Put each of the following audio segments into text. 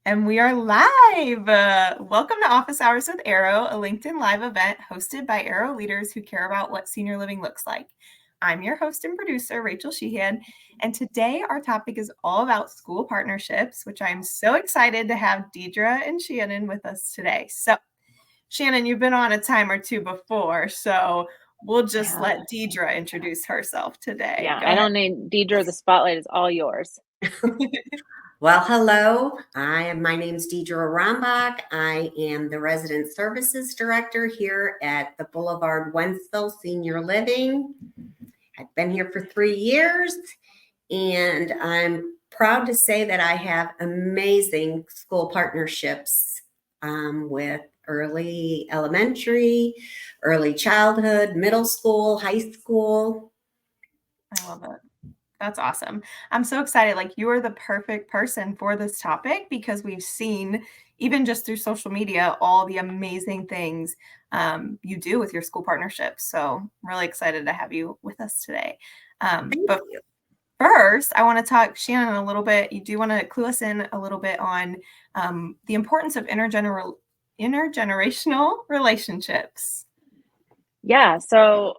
And we are live. Welcome to Office Hours with Arrow, a LinkedIn Live event hosted by Arrow leaders who care about what senior living looks like. I'm your host and producer, Rachel Sheehan, and today our topic is all about school partnerships, which I'm so excited to have Deidre and Shannon with us today. So, Shannon, you've been on a time or two before, so we'll just let Deidre introduce herself today. Go I ahead. don't need Deidre. The spotlight is all yours. Well, hello. My name's Deidre Rombach. I am the Resident Services Director here at the Boulevard Wentzville Senior Living. I've been here for 3 years, and I'm proud to say that I have amazing school partnerships with early elementary, early childhood, middle school, high school. I love it. That's awesome. I'm so excited. Like, you are the perfect person for this topic because we've seen, even just through social media, all the amazing things you do with your school partnerships. So I'm really excited to have you with us today. But first, I want to talk, Shannon, a little bit. You do want to clue us in a little bit on the importance of intergenerational relationships. Yeah. So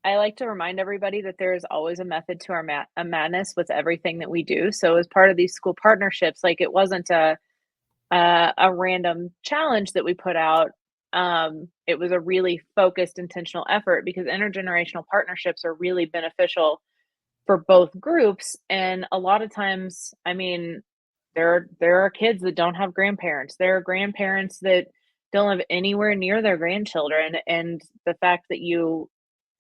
I like to remind everybody that there is always a method to our madness with everything that we do. So as part of these school partnerships, like it wasn't a random challenge that we put out. It was a really focused, intentional effort because intergenerational partnerships are really beneficial for both groups. And a lot of times, I mean, there are kids that don't have grandparents. There are grandparents that don't live anywhere near their grandchildren. And the fact that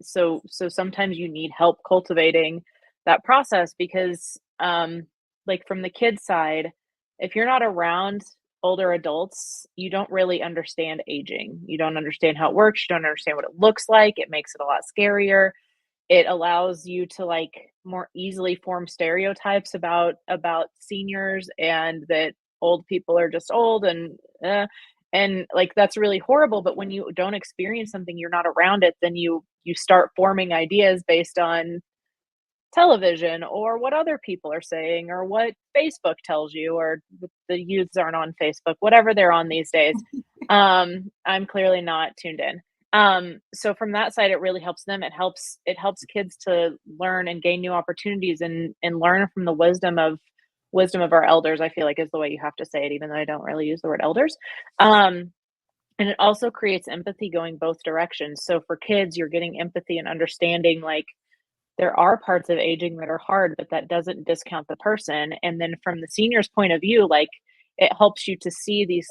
so sometimes you need help cultivating that process because like from the kids side, if you're not around older adults, you don't really understand aging. You don't understand how it works, you don't understand what it looks like. It makes it a lot scarier. It allows you to like more easily form stereotypes about seniors and that old people are just old and like that's really horrible. But when you don't experience something, you're not around it, then you start forming ideas based on television or what other people are saying or what Facebook tells you, or the youths aren't on Facebook, whatever they're on these days. I'm clearly not tuned in. So from that side, it really helps them. It helps kids to learn and gain new opportunities and learn from the wisdom of our elders, I feel like is the way you have to say it, even though I don't really use the word elders. And it also creates empathy going both directions. So for kids, you're getting empathy and understanding like there are parts of aging that are hard, but that doesn't discount the person. And then from the senior's point of view, like it helps you to see these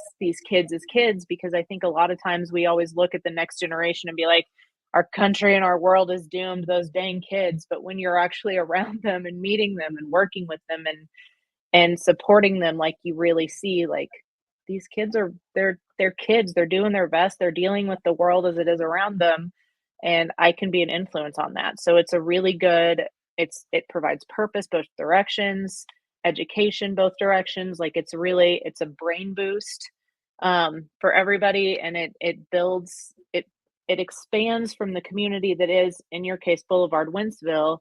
kids as kids, because I think a lot of times we always look at the next generation and be like, our country and our world is doomed, those dang kids. But when you're actually around them and meeting them and working with them and supporting them, like you really see like these kids are they're kids, they're doing their best, they're dealing with the world as it is around them, and I can be an influence on that. So it's a really good, it provides purpose both directions, education both directions. Like it's a brain boost for everybody, and it expands from the community that is, in your case, Boulevard Wentzville,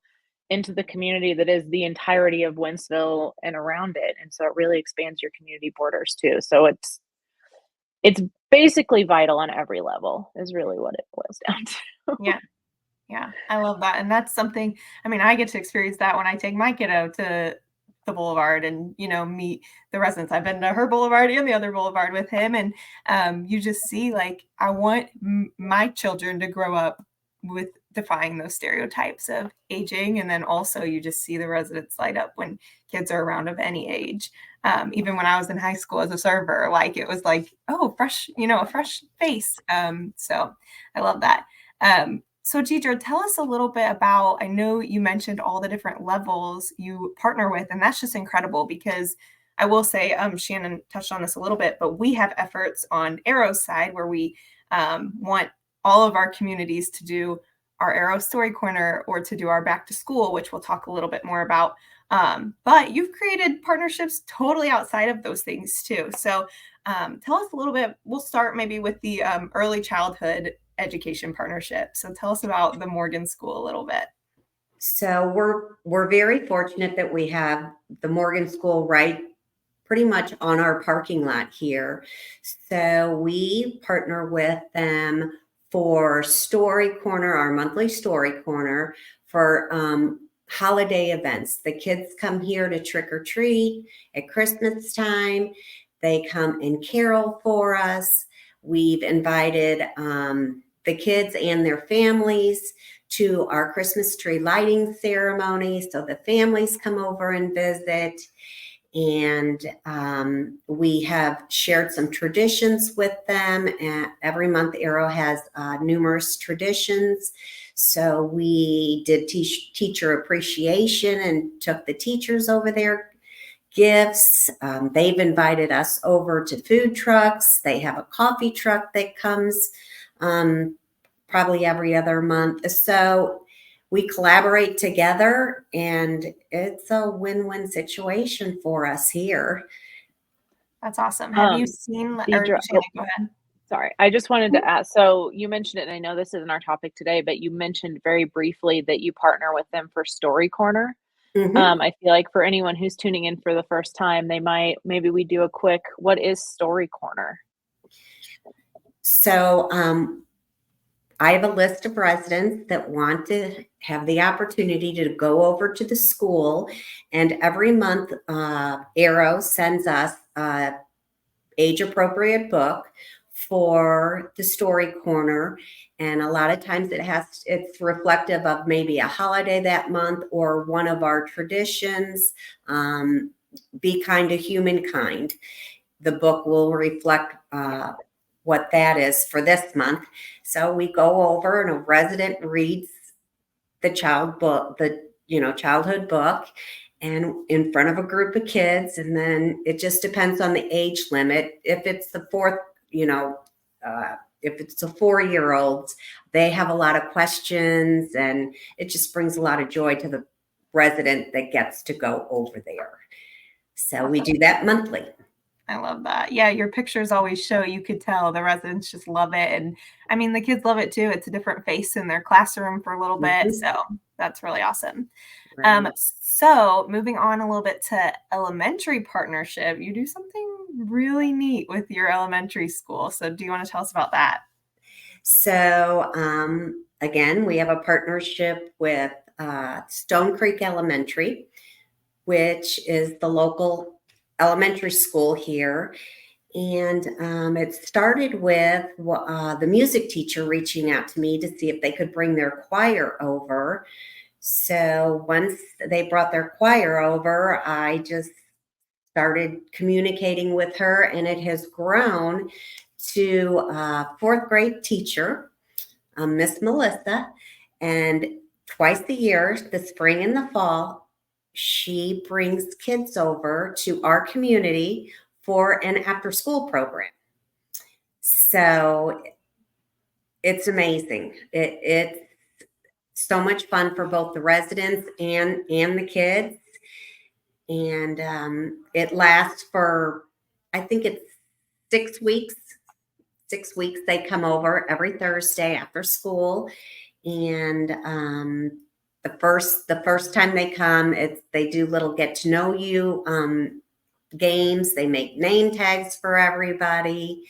into the community that is the entirety of Wentzville and around it. And so it really expands your community borders too. So it's basically vital on every level is really what it boils down to. Yeah. Yeah, I love that. And that's something, I mean, I get to experience that when I take my kiddo to the boulevard and, meet the residents. I've been to her boulevard and the other boulevard with him. And you just see, like, I want my children to grow up with defying those stereotypes of aging. And then also you just see the residents light up when kids are around of any age. Even when I was in high school as a server, like it was like, oh, fresh, a fresh face. So I love that. So Deidre, tell us a little bit about, I know you mentioned all the different levels you partner with, and that's just incredible because I will say, Shannon touched on this a little bit, but we have efforts on Arrow's side where we want all of our communities to do our Arrow Story Corner or to do our Back to School, which we'll talk a little bit more about. But you've created partnerships totally outside of those things too. So tell us a little bit, we'll start maybe with the early childhood education partnership. So tell us about the Morgan School a little bit. So we're very fortunate that we have the Morgan School right pretty much on our parking lot here. So we partner with them for Story Corner, our monthly Story Corner, for holiday events. The kids come here to trick or treat at Christmas time. They come and carol for us. We've invited the kids and their families to our Christmas tree lighting ceremony. So the families come over and visit. And we have shared some traditions with them. And every month, Arrow has numerous traditions. So we did teacher appreciation and took the teachers over their gifts. They've invited us over to food trucks. They have a coffee truck that comes probably every other month. So we collaborate together, and it's a win-win situation for us here. That's awesome. Have you seen, or Deidre, Shannon, go ahead. sorry, I just wanted to ask, so you mentioned it, and I know this isn't our topic today, but you mentioned very briefly that you partner with them for Story Corner. Mm-hmm. I feel like for anyone who's tuning in for the first time, maybe we do a quick, what is Story Corner? So I have a list of residents that want to have the opportunity to go over to the school, and every month Arrow sends us a age-appropriate book for the Story Corner. And a lot of times it's reflective of maybe a holiday that month or one of our traditions. Be kind to humankind. The book will reflect what that is for this month. So we go over and a resident reads the childhood book, and in front of a group of kids. And then it just depends on the age limit. If it's the if it's the 4-year-olds, they have a lot of questions, and it just brings a lot of joy to the resident that gets to go over there. So we do that monthly. I love that. Yeah, your pictures always show, you could tell the residents just love it. And I mean, the kids love it too. It's a different face in their classroom for a little bit. Mm-hmm. So that's really awesome. Right. So moving on a little bit to elementary partnership, you do something really neat with your elementary school. So do you want to tell us about that? So again, we have a partnership with Stone Creek Elementary, which is the local elementary school here. And it started with the music teacher reaching out to me to see if they could bring their choir over. So once they brought their choir over, I just started communicating with her, and it has grown to a 4th grade teacher, Miss Melissa. And twice a year, the spring and the fall, she brings kids over to our community for an after-school program. So it's amazing. It's so much fun for both the residents and the kids. And it lasts for, I think it's 6 weeks. 6 weeks. They come over every Thursday after school. And the first time they come, they do little get to know you games. They make name tags for everybody.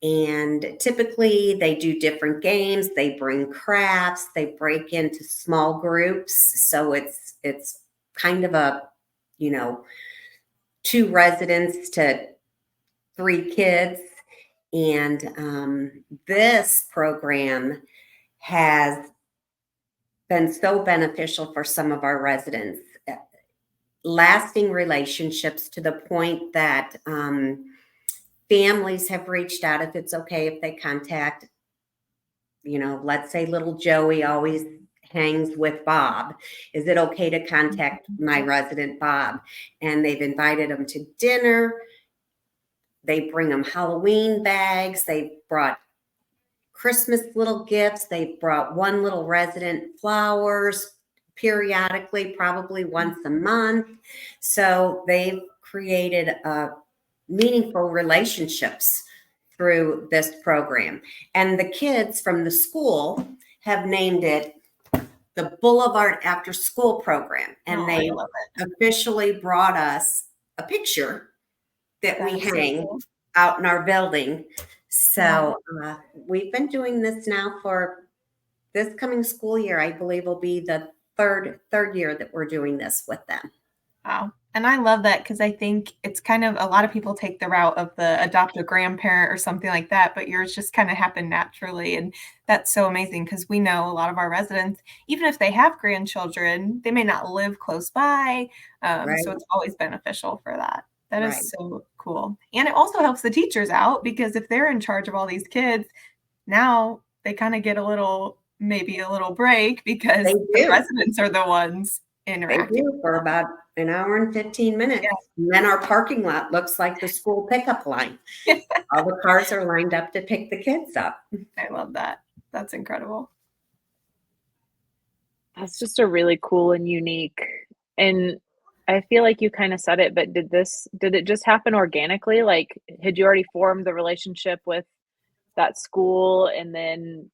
And typically they do different games. They bring crafts. They break into small groups. So it's kind of a, 2 residents to 3 kids. And this program has been so beneficial for some of our residents. Lasting relationships to the point that families have reached out if it's okay if they contact, let's say little Joey always hangs with Bob. Is it okay to contact my resident Bob? And they've invited him to dinner. They bring them Halloween bags. They brought Christmas little gifts. They brought one little resident flowers periodically, probably once a month. So they've created meaningful relationships through this program. And the kids from the school have named it the Boulevard After School Program. And they officially brought us a picture that we That's so hang cool. out in our building. Yeah. So we've been doing this now for this coming school year. I believe will be the third year that we're doing this with them. Wow. And I love that because I think it's kind of a lot of people take the route of the adopt a grandparent or something like that, but yours just kind of happened naturally. And that's so amazing because we know a lot of our residents, even if they have grandchildren, they may not live close by. Right, So it's always beneficial for that. That right. is so cool. And it also helps the teachers out because if they're in charge of all these kids, now they kind of get maybe a little break because They the do. residents are the ones They interacting do with for them. about an hour and 15 minutes. And then our parking lot looks like the school pickup line. Yeah. All the cars are lined up to pick the kids up. I love that. That's incredible. That's just a really cool and unique, and I feel like you kind of said it, but did it just happen organically? Like, had you already formed the relationship with that school and then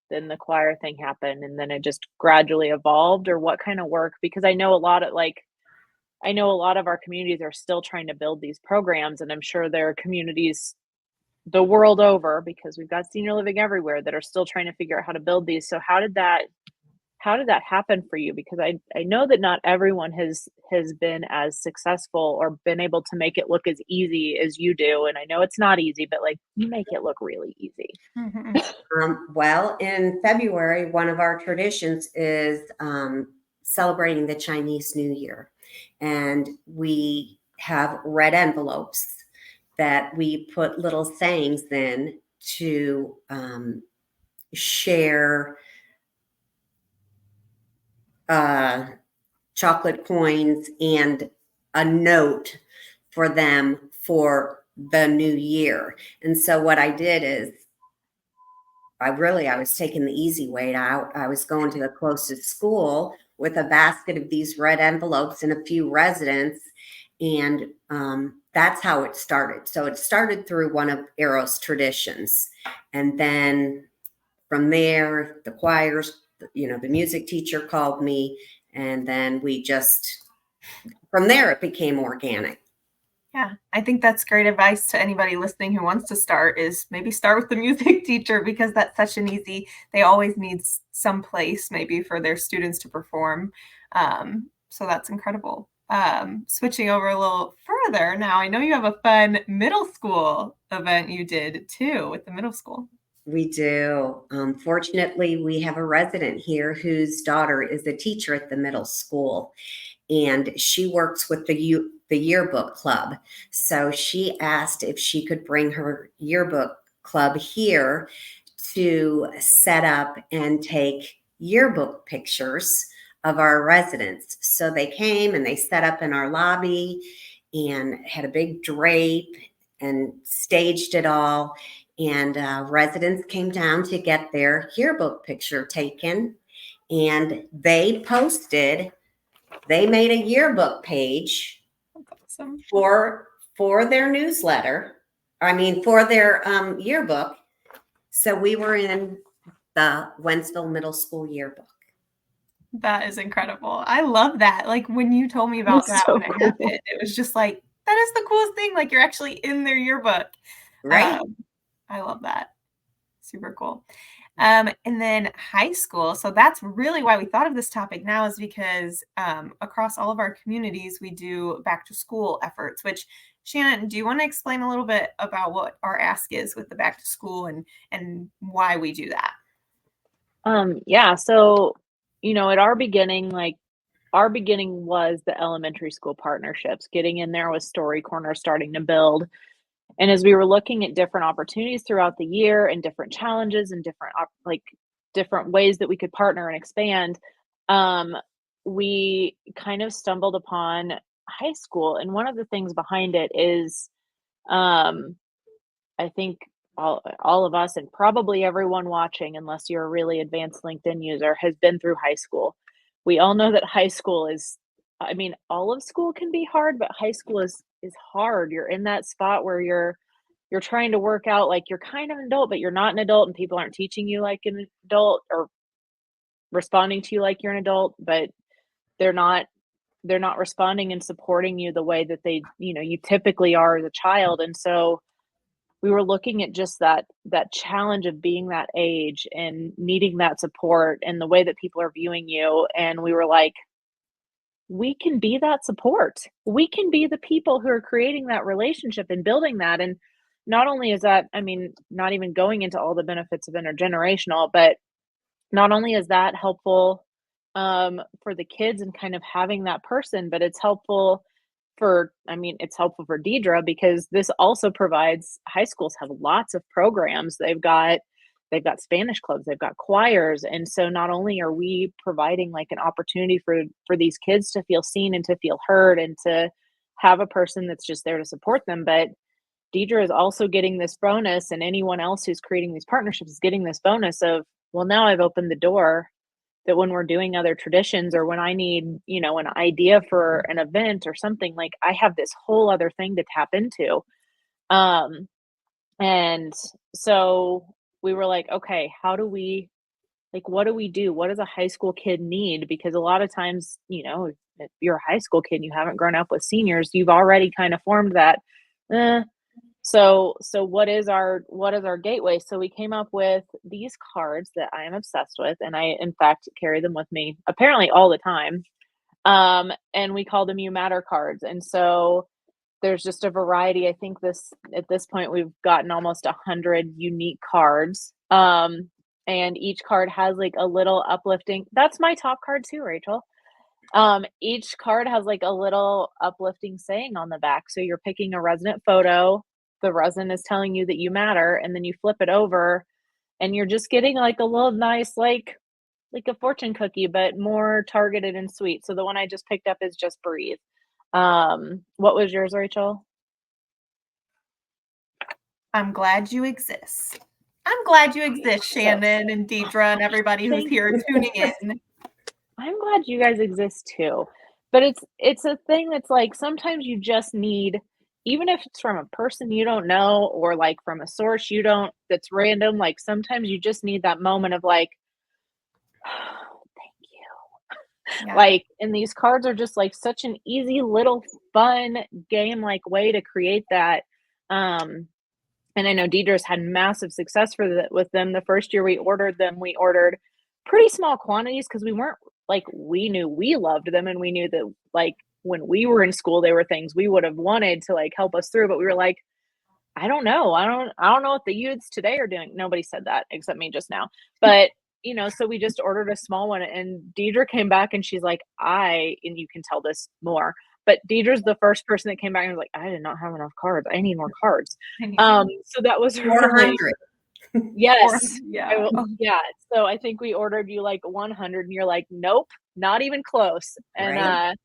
the choir thing happened and then it just gradually evolved, or what kind of work? Because I know a lot of our communities are still trying to build these programs, and I'm sure there are communities the world over, because we've got senior living everywhere, that are still trying to figure out how to build these. So how did that happen for you? Because I know that not everyone has been as successful or been able to make it look as easy as you do, and I know it's not easy, but, like, you make it look really easy. Mhm. Well, in February, one of our traditions is celebrating the Chinese New Year. And we have red envelopes that we put little sayings in to share uh, chocolate coins and a note for them for the new year. And so what I did is I was taking the easy way out. I was going to the closest school with a basket of these red envelopes and a few residents. And that's how it started. So it started through one of Arrow's traditions. And then from there, the choirs, the music teacher called me. And then from there, it became organic. Yeah, I think that's great advice to anybody listening who wants to start is maybe start with the music teacher because that's such an easy, they always need some place maybe for their students to perform. So that's incredible. Switching over a little further now, I know you have a fun middle school event you did too with the middle school. We do. Fortunately, we have a resident here whose daughter is a teacher at the middle school, and she works with the yearbook club. So she asked if she could bring her yearbook club here to set up and take yearbook pictures of our residents. So they came and they set up in our lobby and had a big drape and staged it all. And residents came down to get their yearbook picture taken. And they made a yearbook page Awesome. for their newsletter. I mean, for their yearbook. So we were in the Wentzville Middle School yearbook. That is incredible. I love that. Like when you told me about That's that so when it cool. happened, it was just like, that is the coolest thing. Like you're actually in their yearbook. Right? Um, I love that. Super cool. And then high school. So that's really why we thought of this topic now is because across all of our communities, we do back to school efforts, which Shannon, do you want to explain a little bit about what our ask is with the back to school and why we do that? Yeah, so, at our beginning was the elementary school partnerships, getting in there with Story Corner, starting to build. And as we were looking at different opportunities throughout the year and different challenges and different ways that we could partner and expand, um, we kind of stumbled upon high school. And one of the things behind it is, um, I think all of us and probably everyone watching, unless you're a really advanced LinkedIn user, has been through high school. We all know that high school is, I mean, all of school can be hard, but high school is hard. You're in that spot where you're trying to work out like you're kind of an adult, but you're not an adult, and people aren't teaching you like an adult or responding to you like you're an adult, but they're not they're not responding and supporting you the way that they, you typically are as a child. And so we were looking at just that challenge of being that age and needing that support and the way that people are viewing you. And we were like, we can be that support. We can be the people who are creating that relationship and building that. And not only is that, I mean, not even going into all the benefits of intergenerational, but not only is that helpful for the kids and kind of having that person, but it's helpful it's helpful for Deidre because this also provides high schools have lots of programs. They've got Spanish clubs, they've got choirs. And so not only are we providing like an opportunity for these kids to feel seen and to feel heard and to have a person that's just there to support them, but Deidre is also getting this bonus, and anyone else who's creating these partnerships is getting this bonus of, well, now I've opened the door that when we're doing other traditions or when I need, an idea for an event or something, like I have this whole other thing to tap into. And so we were like, okay, what do we do? What does a high school kid need? Because a lot of times, if you're a high school kid and you haven't grown up with seniors, you've already kind of formed that, so what is our gateway? So we came up with these cards that I am obsessed with, and I in fact carry them with me apparently all the time. And we call them You Matter cards. And so there's just a variety. I think at this point we've gotten almost 100 unique cards. And each card has like a little uplifting. That's my top card too, Rachel. Each card has like a little uplifting saying on the back. So you're picking a resident photo. The resin is telling you that you matter, and then you flip it over and you're just getting like a little nice, like a fortune cookie, but more targeted and sweet. So the one I just picked up is Just Breathe. What was yours, Rachel? I'm glad you exist. I'm glad you exist, Shannon and Deidre and everybody who's here tuning in. I'm glad you guys exist too. But it's a thing that's like sometimes you just need, even if it's from a person you don't know or like from a source that's random, like sometimes you just need that moment of like, oh, thank you. Yeah. Like, and these cards are just like such an easy little fun game like way to create that. And I know Deidre's had massive success with them. The first year we ordered them, we ordered pretty small quantities because we weren't like, we knew we loved them and we knew that like when we were in school, they were things we would have wanted to like help us through. But we were like, I don't know. I don't know what the youths today are doing. Nobody said that except me just now. But so we just ordered a small one, and Deidre came back and she's like, and you can tell this more, but Deidre's the first person that came back and was like, I did not have enough cards. I need more cards. So that was really, 400. yes. Yeah. Yeah. So I think we ordered you like 100 and you're like, nope, not even close. And, Right.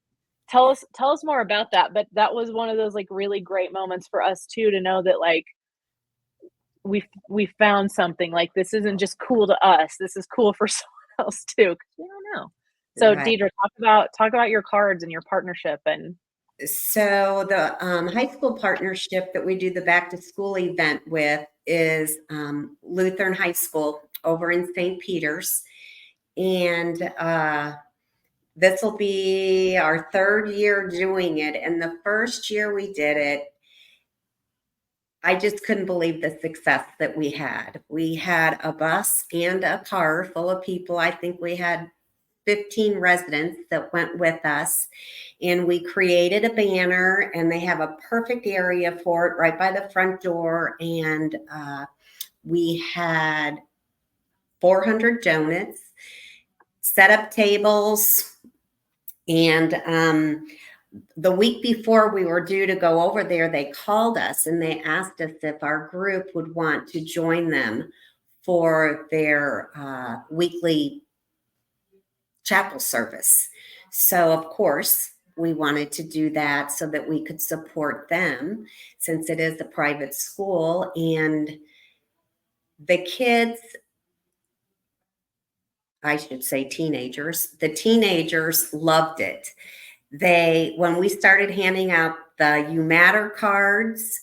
tell us more about that. But that was one of those like really great moments for us too, to know that like, we found something like this isn't just cool to us. This is cool for someone else too. 'Cause we don't know. So Right. Deidre, talk about your cards and your partnership. And So the high school partnership that we do the back to school event with is Lutheran High School over in St. Peter's. And this will be our third year doing it. And the first year we did it, I just couldn't believe the success that we had. We had a bus and a car full of people. I think we had 15 residents that went with us, and we created a banner, and they have a perfect area for it right by the front door. And we had 400 donuts, set up tables, and the week before we were due to go over there, they called us and they asked us if our group would want to join them for their weekly chapel service. So, of course, we wanted to do that so that we could support them since it is a private school. And the kids, I should say the teenagers loved it. When we started handing out the You Matter cards,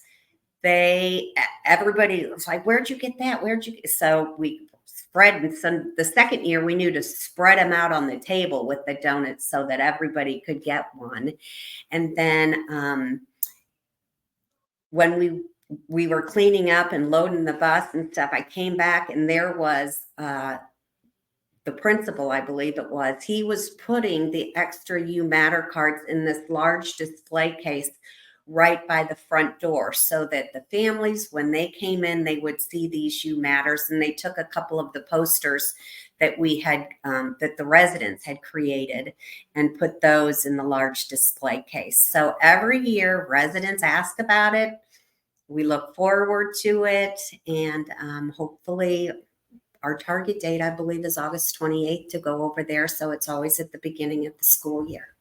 everybody was like, where'd you get that? So we spread. And so the second year we knew to spread them out on the table with the donuts so that everybody could get one. And then when we were cleaning up and loading the bus and stuff, I came back and there was the principal, I believe it was, he was putting the extra You Matter cards in this large display case right by the front door so that the families, when they came in, they would see these You Matters. And they took a couple of the posters that we had, that the residents had created, and put those in the large display case. So every year residents ask about it. We look forward to it, and hopefully our target date, I believe, is August 28th to go over there. So it's always at the beginning of the school year.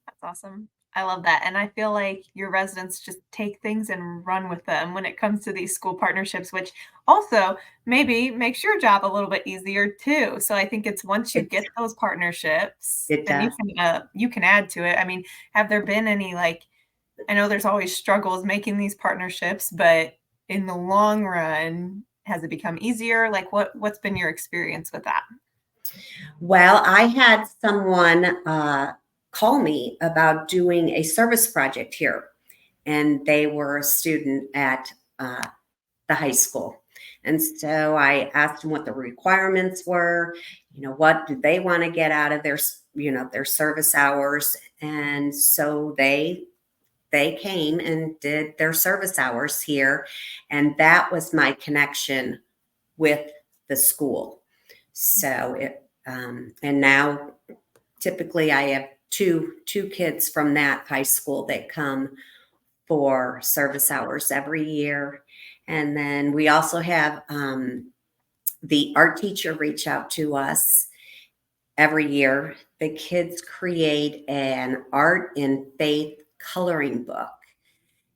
That's awesome. I love that. And I feel like your residents just take things and run with them when it comes to these school partnerships, which also maybe makes your job a little bit easier too. So I think it's once you get those partnerships, It then does. you can add to it. I mean, have there been any, like, I know there's always struggles making these partnerships, but in the long run, has it become easier? Like what's been your experience with that? Well, I had someone call me about doing a service project here, and they were a student at the high school. And so I asked them what the requirements were, what do they want to get out of their, their service hours. And so they came and did their service hours here. And that was my connection with the school. So and now typically I have two kids from that high school that come for service hours every year. And then we also have the art teacher reach out to us every year. The kids create an art and faith coloring book.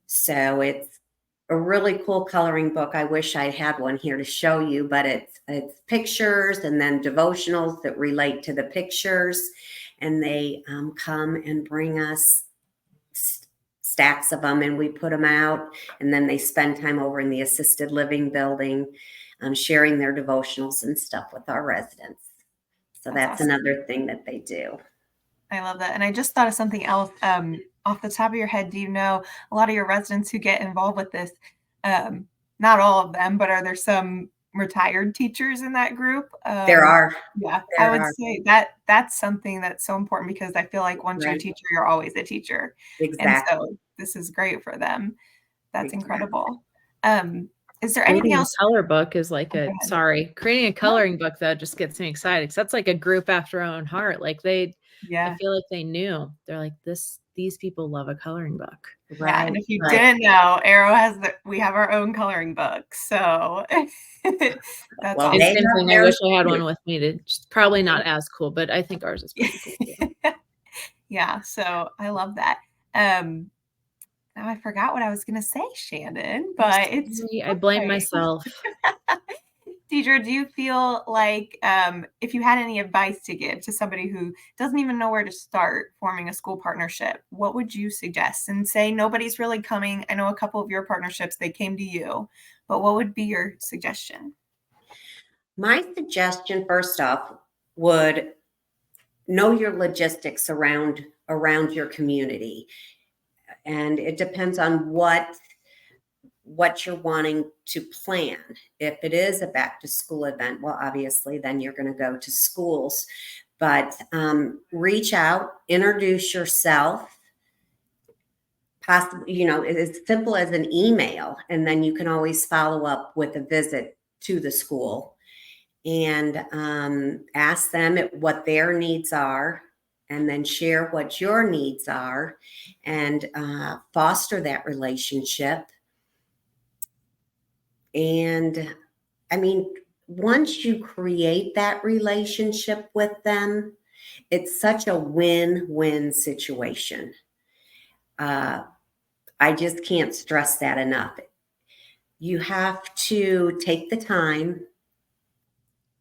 So it's a really cool coloring book. I wish I had one here to show you, but it's pictures and then devotionals that relate to the pictures. And they come and bring us stacks of them, and we put them out. And then they spend time over in the assisted living building, sharing their devotionals and stuff with our residents. So that's awesome. another thing that they do. I love that. And I just thought of something else. Off the top of your head, do you know a lot of your residents who get involved with this? Not all of them, but are there some retired teachers in that group? There are. Yeah, There I would are. say that's something that's so important, because I feel like once you're a Right. teacher, you're always a teacher. And Exactly. so this is great for them. That's Exactly. incredible. Is there anything else? Color book is like Go a ahead. creating a coloring book that just gets me excited, because that's like a group after our own heart. Like I Yeah. feel like they knew. They're like, these people love a coloring book. Yeah, and if you Right. didn't know, we have our own coloring book. So that's Well, And they awesome. same have thing, I wish theirs I had too. one with me. It's probably not as cool, but I think ours is pretty cool too. Yeah, so I love that. Now I forgot what I was gonna say, Shannon, but it's Sorry, I blame fine. myself. Deidre, do you feel like if you had any advice to give to somebody who doesn't even know where to start forming a school partnership, what would you suggest? And say nobody's really coming. I know a couple of your partnerships, they came to you, but what would be your suggestion? My suggestion, first off, would know your logistics around your community. And it depends on what you're wanting to plan. If it is a back to school event, well, obviously then you're going to go to schools, but reach out, introduce yourself, possibly, as simple as an email, and then you can always follow up with a visit to the school and ask them what their needs are, and then share what your needs are, and foster that relationship. And I mean, once you create that relationship with them, it's such a win-win situation. I just can't stress that enough. You have to take the time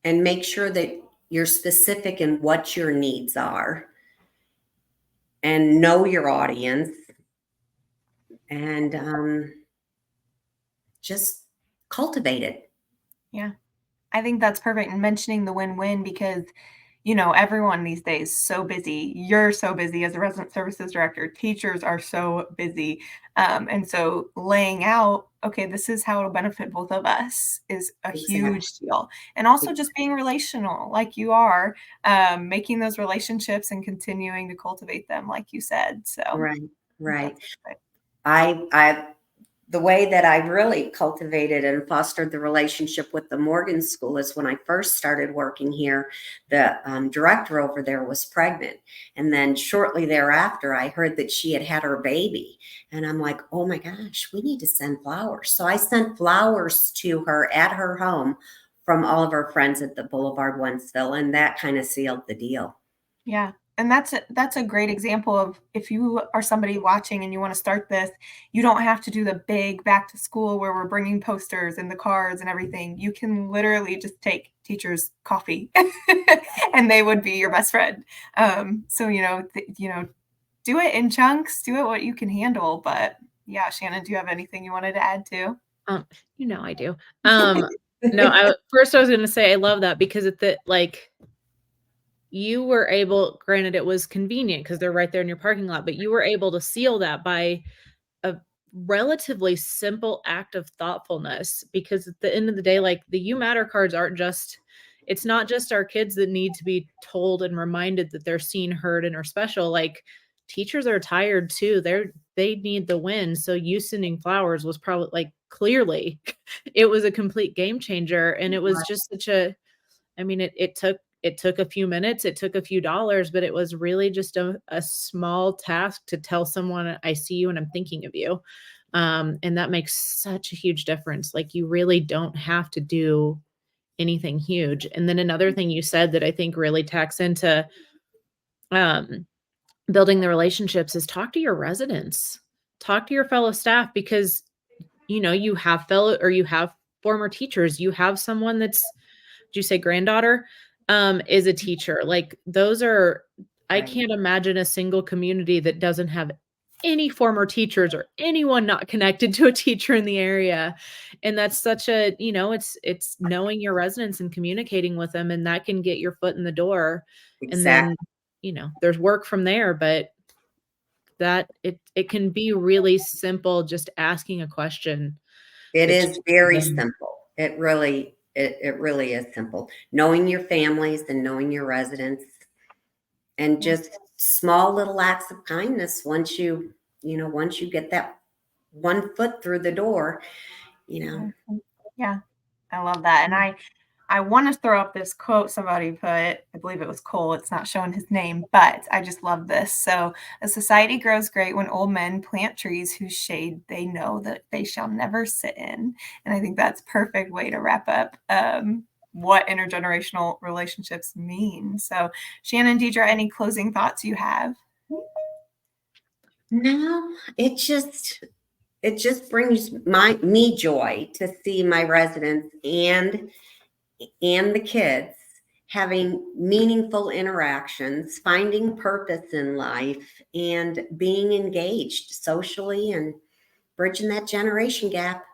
and make sure that you're specific in what your needs are, and know your audience, and just cultivate it. Yeah, I think that's perfect. And mentioning the win-win because, you know, everyone these days is so busy. You're so busy as a resident services director. Teachers are so busy. And so laying out, okay, this is how it'll benefit both of us is a Exactly. huge deal. And also just being relational like you are, making those relationships and continuing to cultivate them, like you said. So Right, right. that's perfect. I the way that I really cultivated and fostered the relationship with the Morgan School is when I first started working here, the director over there was pregnant. And then shortly thereafter, I heard that she had had her baby. And I'm like, oh my gosh, we need to send flowers. So I sent flowers to her at her home from all of her friends at the Boulevard Wentzville. And that kind of sealed the deal. Yeah. And that's a great example of if you are somebody watching and you want to start this, you don't have to do the big back to school where we're bringing posters and the cards and everything. You can literally just take teachers' coffee and they would be your best friend. So, do it in chunks, do it what you can handle. But yeah, Shannon, do you have anything you wanted to add too? I do. No, I was gonna say I love that because you were able, granted it was convenient because they're right there in your parking lot, but you were able to seal that by a relatively simple act of thoughtfulness because at the end of the day, like the You Matter cards it's not just our kids that need to be told and reminded that they're seen, heard, and are special. Like teachers are tired too. They need the win. So you sending flowers was probably like clearly it was a complete game changer. And it was just it took a few minutes, it took a few dollars, but it was really just a small task to tell someone, I see you and I'm thinking of you. And that makes such a huge difference. Like you really don't have to do anything huge. And then another thing you said that I think really tacks into um, building the relationships is talk to your residents, talk to your fellow staff because you have you have former teachers, you have someone did you say granddaughter is a teacher. Like those are, I Right. can't imagine a single community that doesn't have any former teachers or anyone not connected to a teacher in the area. And that's such a, it's knowing your residents and communicating with them, and that can get your foot in the door. And Exactly. then, there's work from there, but that it can be really simple just asking a question It that is very them. simple. It really is simple. Knowing your families and knowing your residents and Yeah. just small little acts of kindness once you get that one foot through the door, you know. Yeah. I love that. And I want to throw up this quote somebody put, I believe it was Cole, it's not showing his name, but I just love this. So, a society grows great when old men plant trees whose shade they know that they shall never sit in. And I think that's a perfect way to wrap up what intergenerational relationships mean. So, Shannon, Deidre, any closing thoughts you have? No, it just brings me joy to see my residents and the kids having meaningful interactions, finding purpose in life, and being engaged socially and bridging that generation gap.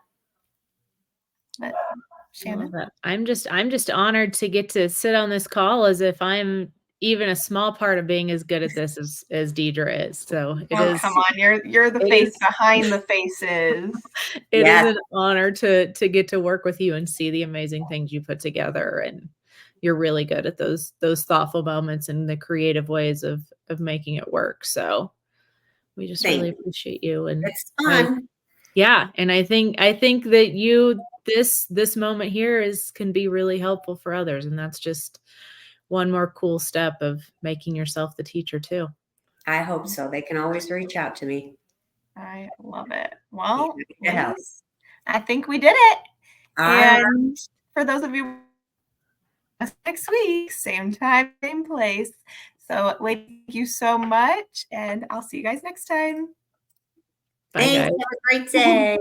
But, Love Shannon? that. I'm just honored to get to sit on this call as if I'm even a small part of being as good at this as Deidre is. So Oh, come on. You're the it face is behind the faces. it is Yes, an honor to get to work with you and see the amazing things you put together. And you're really good at those thoughtful moments and the creative ways of making it work. So we just thank really you. appreciate you. And It's I fun. yeah, and I think that this moment here can be really helpful for others, and that's just one more cool step of making yourself the teacher too. I hope so. They can always reach out to me. I love it. Be Well, happy to help. ladies, I think we did it. All right. And for those of you next week, same time, same place. So, ladies, thank you so much, and I'll see you guys next time. Bye, Thanks. guys. Have a great day.